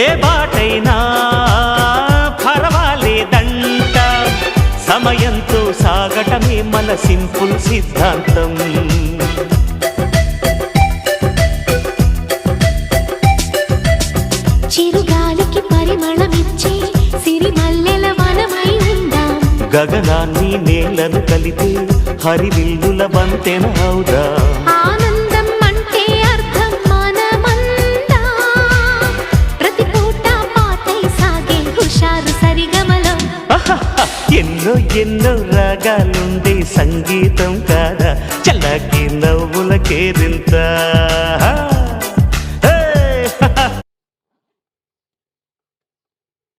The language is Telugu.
ఏ బాటైనా పర్వాలేదంట, సమయంతో సాగటమే మన సింపుల్ సిద్ధాంతం. చిరుగాలికి పరిమళమిచ్చే సిరిమల్లెల వనమై ఉందాం, గగనాన్ని నేలను కలిపే హరివిల్లుల బంతెన అవుదాం. ఆనందం అంటే అర్థం మనమందా, ప్రతి పూట పాటై సాగే హుషారు సరిగమలో. ఎన్నో ఎన్నో రాగాలుండే సంగీతం కాదా, చల్లకి నవ్వుల కేరింత.